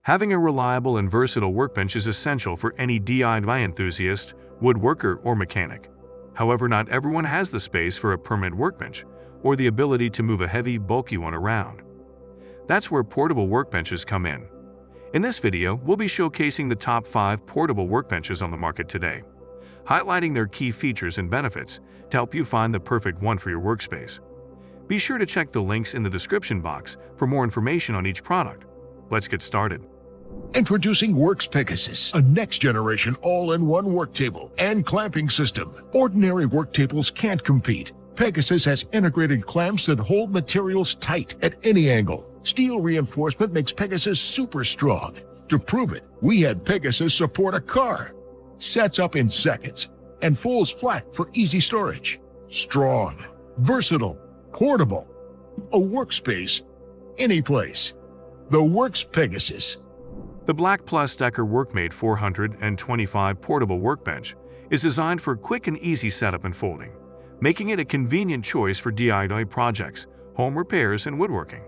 Having a reliable and versatile workbench is essential for any DIY enthusiast, woodworker, or mechanic. However, not everyone has the space for a permanent workbench or the ability to move a heavy, bulky one around. That's where portable workbenches come in. In this video, we'll be showcasing the top 5 portable workbenches on the market today, highlighting their key features and benefits to help you find the perfect one for your workspace. Be sure to check the links in the description box for more information on each product. Let's get started. Introducing WORX PEGASUS, a next-generation all-in-one work table and clamping system. Ordinary work tables can't compete. Pegasus has integrated clamps that hold materials tight at any angle. Steel reinforcement makes Pegasus super strong. To prove it, we had Pegasus support a car. Sets up in seconds and folds flat for easy storage. Strong, versatile, portable. A workspace, any place. The WORX PEGASUS. The BLACK+DECKER WorkMate 425 portable workbench is designed for quick and easy setup and folding, making it a convenient choice for DIY projects, home repairs, and woodworking.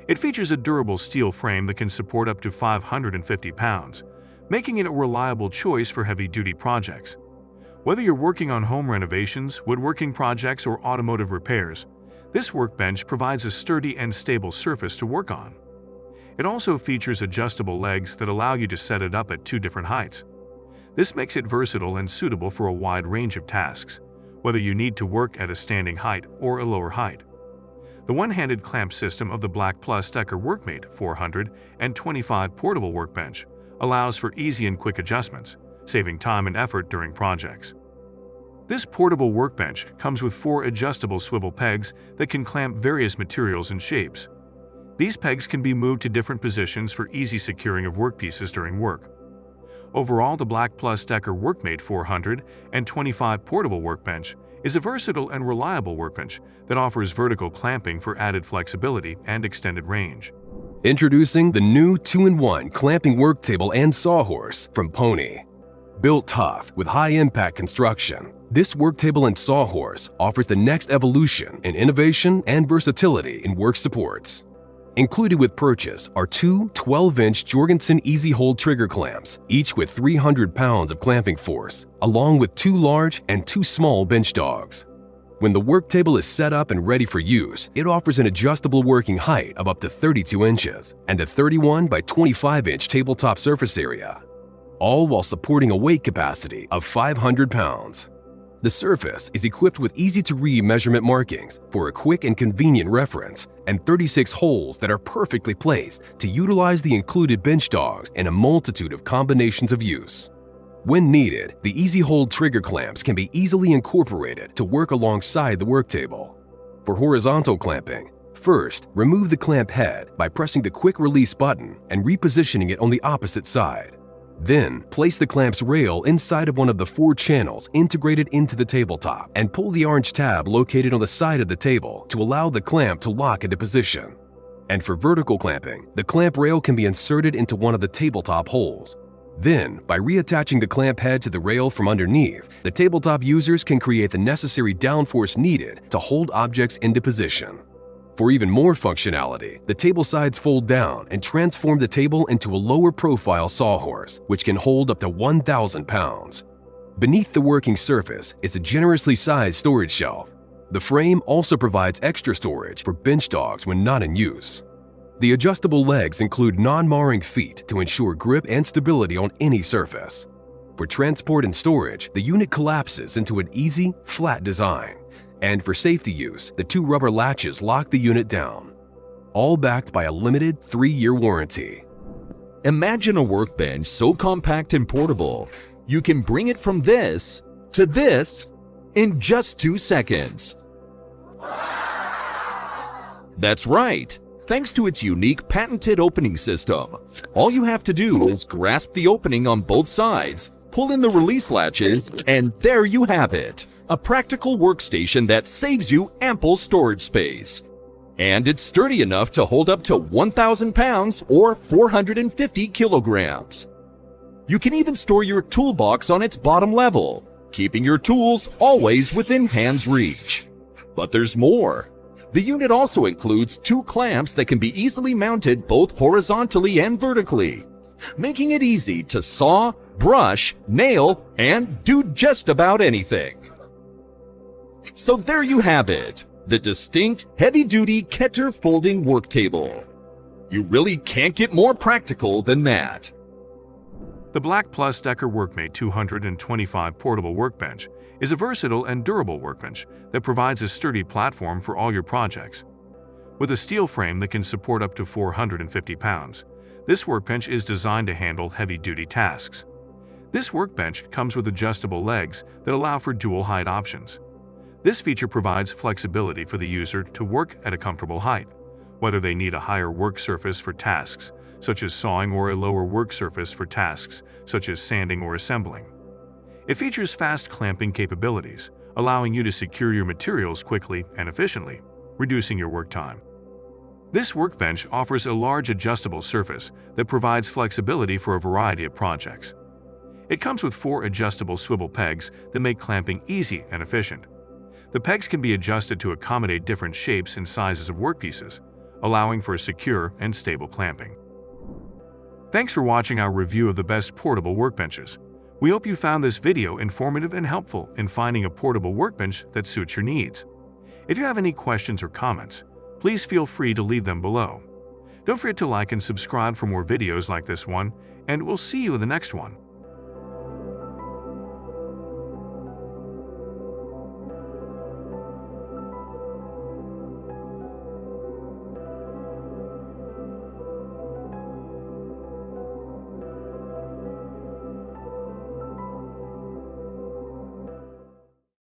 It features a durable steel frame that can support up to 550 pounds, making it a reliable choice for heavy-duty projects. Whether you're working on home renovations, woodworking projects, or automotive repairs, this workbench provides a sturdy and stable surface to work on. It also features adjustable legs that allow you to set it up at 2 different heights. This makes it versatile and suitable for a wide range of tasks, whether you need to work at a standing height or a lower height. The one-handed clamp system of the BLACK+DECKER WorkMate 425 portable workbench allows for easy and quick adjustments, saving time and effort during projects. This portable workbench comes with 4 adjustable swivel pegs that can clamp various materials and shapes. These pegs can be moved to different positions for easy securing of workpieces during work. Overall, the BLACK+DECKER WorkMate 425 portable workbench is a versatile and reliable workbench that offers vertical clamping for added flexibility and extended range. Introducing the new 2-in-1 clamping work table and sawhorse from Pony. Built tough with high-impact construction, this work table and sawhorse offers the next evolution in innovation and versatility in work supports. Included with purchase are 2 12-inch Jorgensen Easy Hold trigger clamps, each with 300 pounds of clamping force, along with 2 large and 2 small bench dogs. When the work table is set up and ready for use, it offers an adjustable working height of up to 32 inches and a 31 by 25-inch tabletop surface area, all while supporting a weight capacity of 500 pounds. The surface is equipped with easy-to-read measurement markings for a quick and convenient reference and 36 holes that are perfectly placed to utilize the included bench dogs in a multitude of combinations of use. When needed, the Easy Hold trigger clamps can be easily incorporated to work alongside the work table. For horizontal clamping, first, remove the clamp head by pressing the quick release button and repositioning it on the opposite side. Then, place the clamp's rail inside of one of the 4 channels integrated into the tabletop and pull the orange tab located on the side of the table to allow the clamp to lock into position. And for vertical clamping, the clamp rail can be inserted into one of the tabletop holes. Then, by reattaching the clamp head to the rail from underneath, the tabletop users can create the necessary downforce needed to hold objects into position. For even more functionality, the table sides fold down and transform the table into a lower profile sawhorse, which can hold up to 1,000 pounds. Beneath the working surface is a generously sized storage shelf. The frame also provides extra storage for bench dogs when not in use. The adjustable legs include non-marring feet to ensure grip and stability on any surface. For transport and storage, the unit collapses into an easy, flat design. And for safety use, the 2 rubber latches lock the unit down, all backed by a limited 3-year warranty. Imagine a workbench so compact and portable, you can bring it from this to this in just 2 seconds. That's right! Thanks to its unique patented opening system, all you have to do is grasp the opening on both sides, pull in the release latches, and there you have it. A practical workstation that saves you ample storage space. And it's sturdy enough to hold up to 1,000 pounds or 450 kilograms. You can even store your toolbox on its bottom level, keeping your tools always within hand's reach. But there's more. The unit also includes 2 clamps that can be easily mounted both horizontally and vertically, making it easy to saw, brush, nail, and do just about anything. So there you have it, the distinct heavy-duty KETER folding work table. You really can't get more practical than that. The BLACK+DECKER Workmate 225 Portable Workbench is a versatile and durable workbench that provides a sturdy platform for all your projects. With a steel frame that can support up to 450 pounds, this workbench is designed to handle heavy-duty tasks. This workbench comes with adjustable legs that allow for dual height options. This feature provides flexibility for the user to work at a comfortable height, whether they need a higher work surface for tasks such as sawing or a lower work surface for tasks such as sanding or assembling. It features fast clamping capabilities, allowing you to secure your materials quickly and efficiently, reducing your work time. This workbench offers a large adjustable surface that provides flexibility for a variety of projects. It comes with 4 adjustable swivel pegs that make clamping easy and efficient. The pegs can be adjusted to accommodate different shapes and sizes of workpieces, allowing for secure and stable clamping. Thanks for watching our review of the best portable workbenches. We hope you found this video informative and helpful in finding a portable workbench that suits your needs. If you have any questions or comments, please feel free to leave them below. Don't forget to like and subscribe for more videos like this one, and we'll see you in the next one.